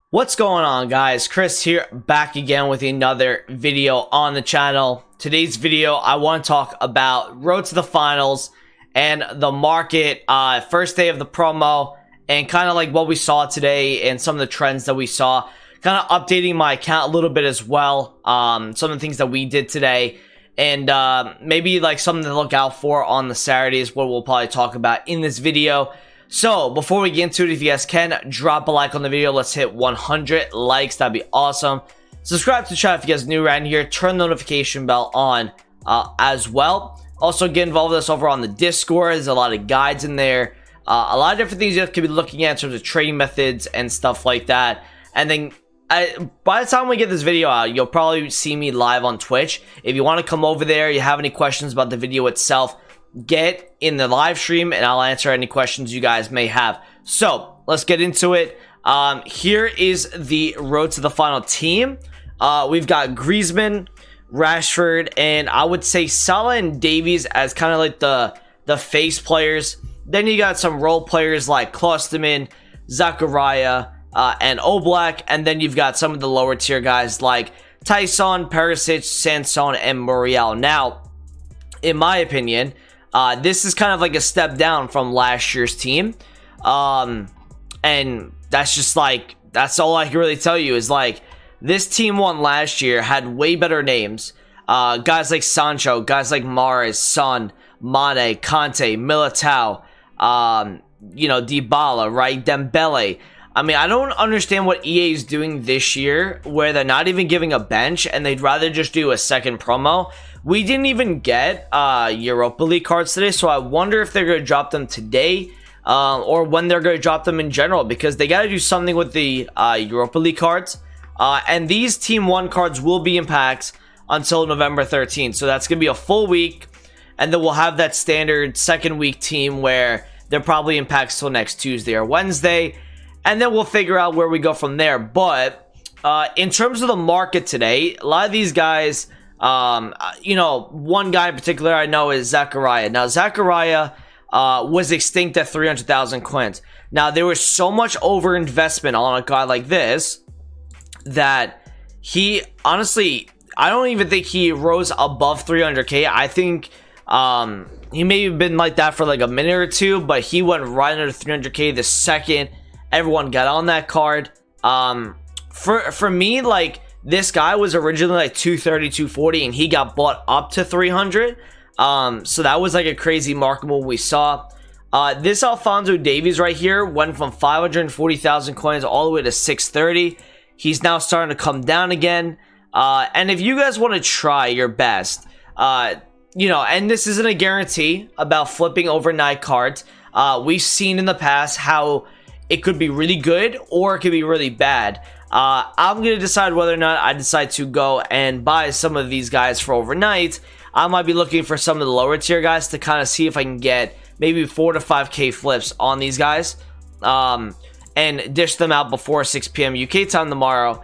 What's going on, guys? Chris here, back again with another video on the channel. Today's video, I want to talk about road to the finals and the market, first day of the promo, and kind of like what we saw today and some of the trends that we saw. Kind of updating my account a little bit as well. Some of the things that we did today, and maybe like something to look out for on the Saturdays, what we'll probably talk about in this video. So, before we get into it, if you guys can, drop a like on the video. Let's hit 100 likes. That'd be awesome. Subscribe to the channel if you guys are new around here. Turn the notification bell on as well. Also, get involved with us over on the Discord. There's a lot of guides in there. A lot of different things you guys could be looking at in terms of trading methods and stuff like that. And then, by the time we get this video out, you'll probably see me live on Twitch. If you want to come over there, you have any questions about the video itself, get in the live stream and I'll answer any questions you guys may have. So let's get into it. Here is the road to the final team. We've got Griezmann, Rashford, and I would say Salah and Davies as kind of like the face players. Then you got some role players like Klosterman, Zachariah, and Oblak, and then you've got some of the lower tier guys like Tyson, Perisic, Sanson, and Muriel. Now, in my opinion, this is kind of like a step down from last year's team. And that's just like, that's all I can really tell you is like, this team won last year, had way better names. Guys like Sancho, guys like Mahrez, Son, Mane, Conte, Militao, Dybala, right? Dembele. I mean, I don't understand what EA is doing this year where they're not even giving a bench and they'd rather just do a second promo. We didn't even get Europa League cards today, so I wonder if they're going to drop them today or when they're going to drop them in general, because they got to do something with the Europa League cards. And these Team 1 cards will be in packs until November 13th, so that's going to be a full week, and then we'll have that standard second week team where they're probably in packs till next Tuesday or Wednesday, and then we'll figure out where we go from there. But in terms of the market today, a lot of these guys, one guy in particular I know is Zachariah. Now, Zachariah was extinct at 300,000 coins. Now, there was so much overinvestment on a guy like this that he, honestly, I don't even think he rose above 300k. I think he may have been like that for like a minute or two, but he went right under 300k the second everyone got on that card. For me, like, this guy was originally like 230, 240, and he got bought up to 300. So that was like a crazy market move we saw. This Alphonso Davies right here went from 540,000 coins all the way to 630. He's now starting to come down again. And if you guys want to try your best, and this isn't a guarantee about flipping overnight cards. We've seen in the past how it could be really good or it could be really bad. I'm going to decide whether or not I decide to go and buy some of these guys for overnight. I might be looking for some of the lower tier guys to kind of see if I can get maybe 4 to 5k flips on these guys, and dish them out before 6 p.m. UK time tomorrow.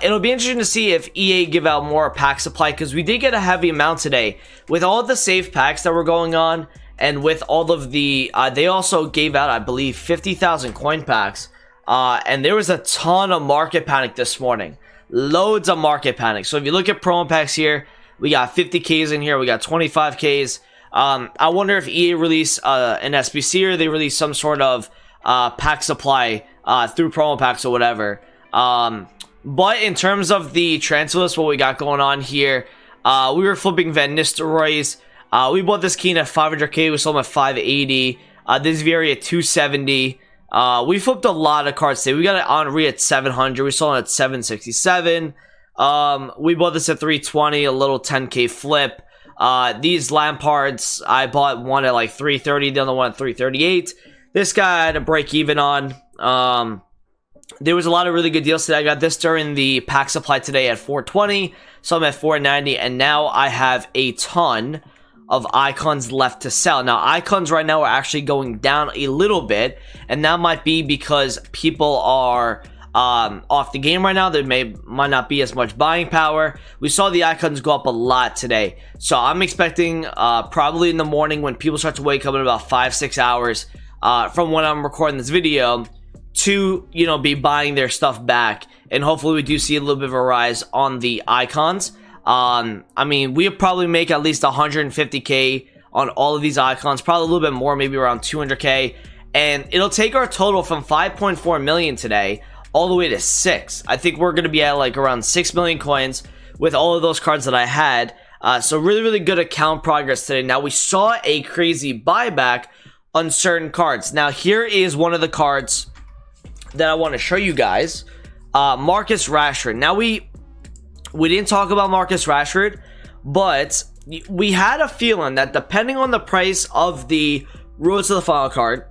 It'll be interesting to see if EA give out more pack supply, because we did get a heavy amount today with all the safe packs that were going on, and with all of the they also gave out, I believe, 50,000 coin packs. And there was a ton of market panic this morning. Loads of market panic. So if you look at promo packs here, we got 50Ks in here. We got 25Ks. I wonder if EA release an SBC or they release some sort of pack supply through promo packs or whatever. But in terms of the transfer list, what we got going on here, we were flipping Van Nistelrooy's. We bought this Keane at 500k. We sold him at 580. This Vieri at 270. We flipped a lot of cards today. We got an Henry at 700. We sold it at 767. We bought this at 320, a little 10k flip. These Lampards, I bought one at like 330, the other one at 338. This guy I had to break even on. There was a lot of really good deals today. I got this during the pack supply today at 420, so I'm at 490, and now I have a ton of icons left to sell. Now, icons right now are actually going down a little bit, and that might be because people are off the game right now. There might not be as much buying power. We saw the icons go up a lot today, so I'm expecting probably in the morning when people start to wake up in about 5-6 hours from when I'm recording this video, to, you know, be buying their stuff back, and hopefully we do see a little bit of a rise on the icons. I mean, we'll probably make at least 150k on all of these icons, probably a little bit more, maybe around 200k, and it'll take our total from 5.4 million today all the way to 6. I think we're going to be at like around 6 million coins with all of those cards that I had. So really good account progress today. Now, we saw a crazy buyback on certain cards. Now, here is one of the cards that I want to show you guys. Marcus Rashford. Now, we didn't talk about Marcus Rashford, but we had a feeling that depending on the price of the Road to the Final card,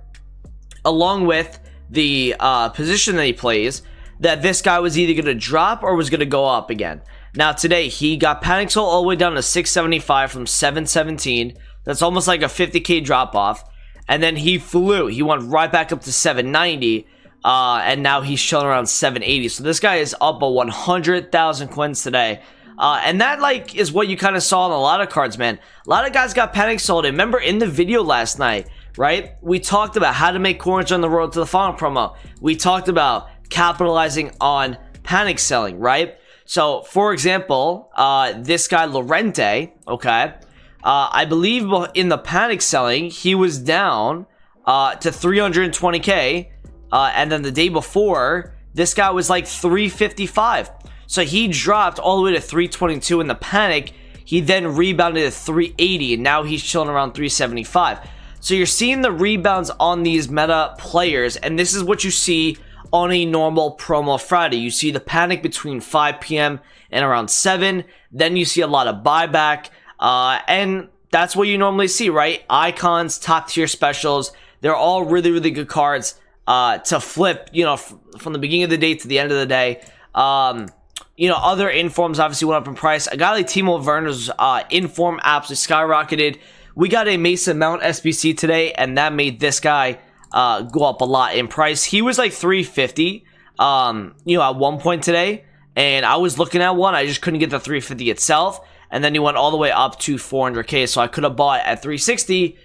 along with the position that he plays, that this guy was either going to drop or was going to go up again. Now, today, he got panic sold all the way down to 675 from 717. That's almost like a 50k drop off. And then he flew. He went right back up to 790. And now he's chilling around 780. So this guy is up a 100,000 coins today. And that, like, is what you kind of saw on a lot of cards, man. A lot of guys got panic sold. And remember in the video last night, right? We talked about how to make coins on the Road to the Final promo. We talked about capitalizing on panic selling, right? So, for example, this guy Lorente, okay, I believe in the panic selling, he was down to 320k, and then the day before, this guy was like 355. So he dropped all the way to 322 in the panic. He then rebounded to 380, and now he's chilling around 375. So you're seeing the rebounds on these meta players, and this is what you see on a normal promo Friday. You see the panic between 5 p.m. and around 7. Then you see a lot of buyback. And that's what you normally see, right? Icons, top tier specials. They're all really good cards to flip, you know, from the beginning of the day to the end of the day. You know, other informs obviously went up in price. A guy like Timo Werner's inform absolutely skyrocketed. We got a Mason Mount SBC today, and that made this guy go up a lot in price. He was like 350, you know, at one point today, and I was looking at one. I just couldn't get the 350 itself, and then he went all the way up to 400k. So I could have bought at 360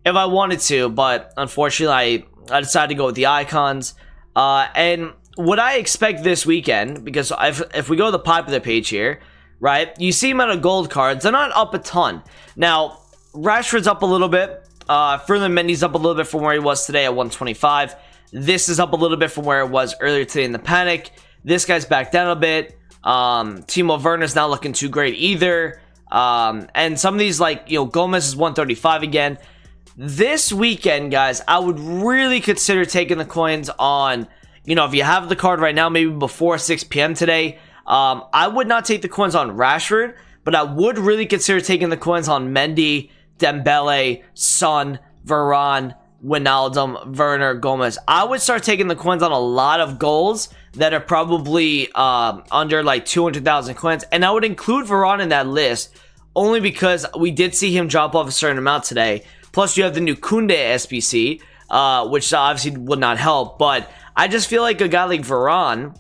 if I wanted to, but unfortunately, I decided to go with the icons. And what I expect this weekend, because if we go to the popular page here, right, you see him out of gold cards. They're not up a ton. Now, Rashford's up a little bit. Further, Mendy's up a little bit from where he was today at 125. This is up a little bit from where it was earlier today in the panic. This guy's back down a bit. Timo Werner's not looking too great either. And some of these, like, you know, Gomez is 135 again. This weekend, guys, I would really consider taking the coins on, you know, if you have the card right now, maybe before 6 p.m. today. I would not take the coins on Rashford, but I would really consider taking the coins on Mendy, Dembele, Son, Varane, Wijnaldum, Werner, Gomez. I would start taking the coins on a lot of goals that are probably under like 200,000 coins, and I would include Varane in that list only because we did see him drop off a certain amount today. Plus, you have the new Kunde SBC, which obviously would not help, but I just feel like a guy like Varane,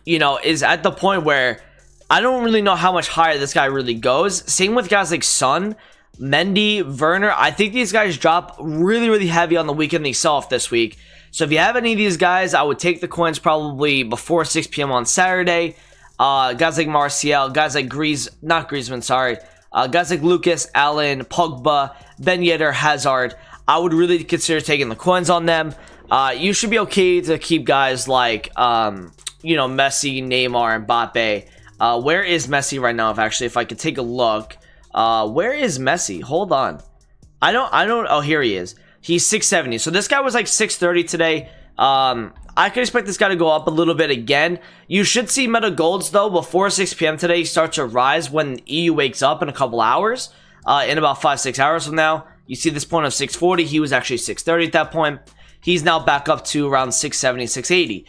you know, is at the point where I don't really know how much higher this guy really goes. Same with guys like Son, Mendy, Werner. I think these guys drop really heavy on the weekend they sell off this week. So if you have any of these guys, I would take the coins probably before 6 p.m. on Saturday. Guys like Martial, guys like Griezmann, sorry. Guys like Lucas, Allen, Pogba, Ben Yedder, Hazard. I would really consider taking the coins on them. You should be okay to keep guys like, you know, Messi, Neymar, and Mbappe. Where is Messi right now? If I could take a look. Where is Messi? Hold on. I don't. Oh, here he is. He's 670. So this guy was like 630 today. I could expect this guy to go up a little bit again. You should see meta golds though before 6 p.m. today start to rise when EU wakes up in a couple hours. In about 5-6 hours from now, you see this point of 640. He was actually 630 at that point. He's now back up to around 670, 680.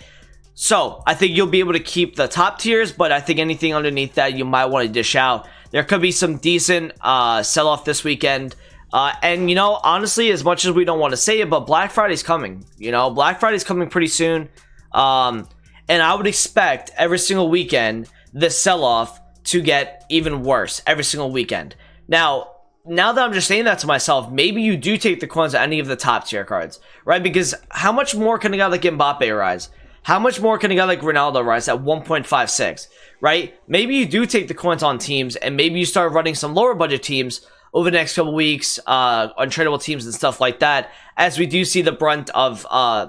So I think you'll be able to keep the top tiers, but I think anything underneath that you might want to dish out. There could be some decent sell-off this weekend. And, you know, honestly, as much as we don't want to say it, but Black Friday's coming. You know, Black Friday's coming pretty soon. And I would expect every single weekend the sell-off to get even worse every single weekend. Now, now that I'm just saying that to myself, maybe you do take the coins of any of the top tier cards, right? Because how much more can a guy like Mbappe rise? How much more can a guy like Ronaldo rise at 1.56, right? Maybe you do take the coins on teams, and maybe you start running some lower budget teams over the next couple weeks, untradeable teams and stuff like that, as we do see the brunt of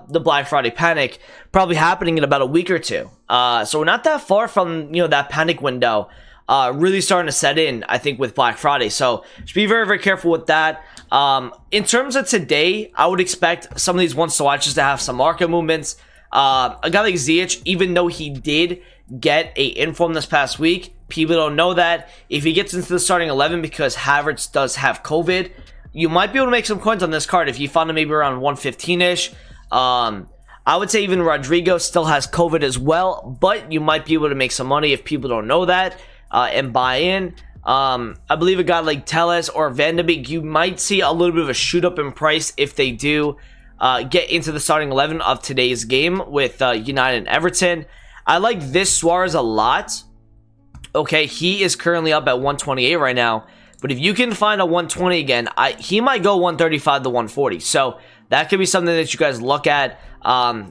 the Black Friday panic probably happening in about a week or two. So we're not that far from, that panic window really starting to set in, I think, with Black Friday. So just be very, very careful with that. In terms of today, I would expect some of these ones to watch just to have some market movements. A guy like Ziyech, even though he did get a inform this past week, people don't know that. If he gets into the starting 11 because Havertz does have COVID, you might be able to make some coins on this card if you find him maybe around 115-ish. I would say even Rodrigo still has COVID as well, but you might be able to make some money if people don't know that and buy in. I believe a guy like Telles or Van de Beek, you might see a little bit of a shoot up in price if they do get into the starting 11 of today's game with United and Everton. I like this Suarez a lot. Okay, he is currently up at 128 right now, but if you can find a 120 again, he might go 135 to 140. So that could be something that you guys look at.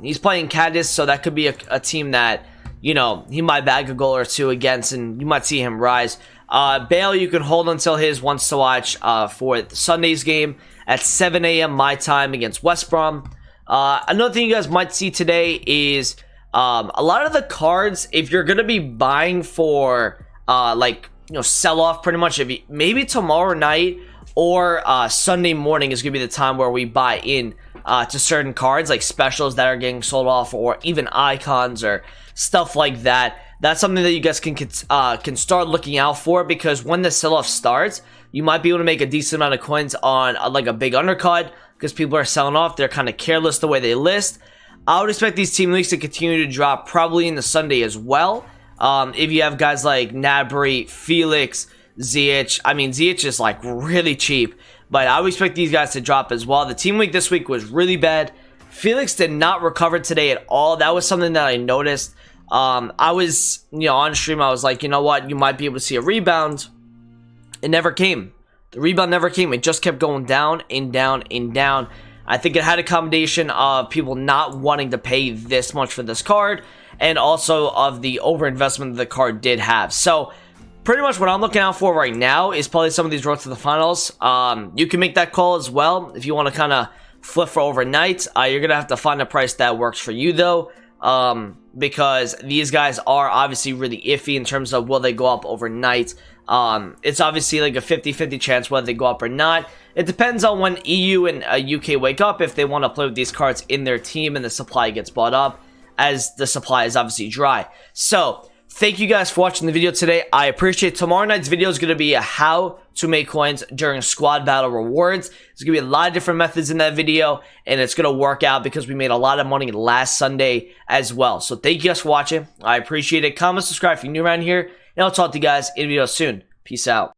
He's playing Cadiz, so that could be a team that, he might bag a goal or two against, and you might see him rise. Bale, you can hold until his wants to watch for Sunday's game at 7 a.m. my time against West Brom. Another thing you guys might see today is a lot of the cards, if you're going to be buying for sell off pretty much, maybe tomorrow night or Sunday morning is going to be the time where we buy in to certain cards, like specials that are getting sold off, or even icons or stuff like that. That's something that you guys can start looking out for, because when the sell-off starts, you might be able to make a decent amount of coins on like a big undercut, because people are selling off. They're kind of careless the way they list. I would expect these team leagues to continue to drop probably in the Sunday as well. If you have guys like Gnabry, Felix, Ziyech. I mean, Ziyech is like really cheap, but I would expect these guys to drop as well. The team week this week was really bad. Felix did not recover today at all. That was something that I noticed. I was, on stream, I was like, you know what? You might be able to see a rebound. It never came. The rebound never came. It just kept going down and down and down. I think it had a combination of people not wanting to pay this much for this card, and also of the overinvestment that the card did have. So pretty much what I'm looking out for right now is probably some of these roads to the finals. You can make that call as well if you want to kind of flip for overnight. You're going to have to find a price that works for you, though, because these guys are obviously really iffy in terms of will they go up overnight. It's obviously like a 50-50 chance whether they go up or not. It depends on when EU and UK wake up, if they want to play with these cards in their team and the supply gets bought up, as the supply is obviously dry. So thank you guys for watching the video today. I appreciate it. Tomorrow night's video is going to be a how to make coins during squad battle rewards. There's going to be a lot of different methods in that video, and it's going to work out because we made a lot of money last Sunday as well. So thank you guys for watching. I appreciate it. Comment, subscribe if you're new around here, and I'll talk to you guys in a video soon. Peace out.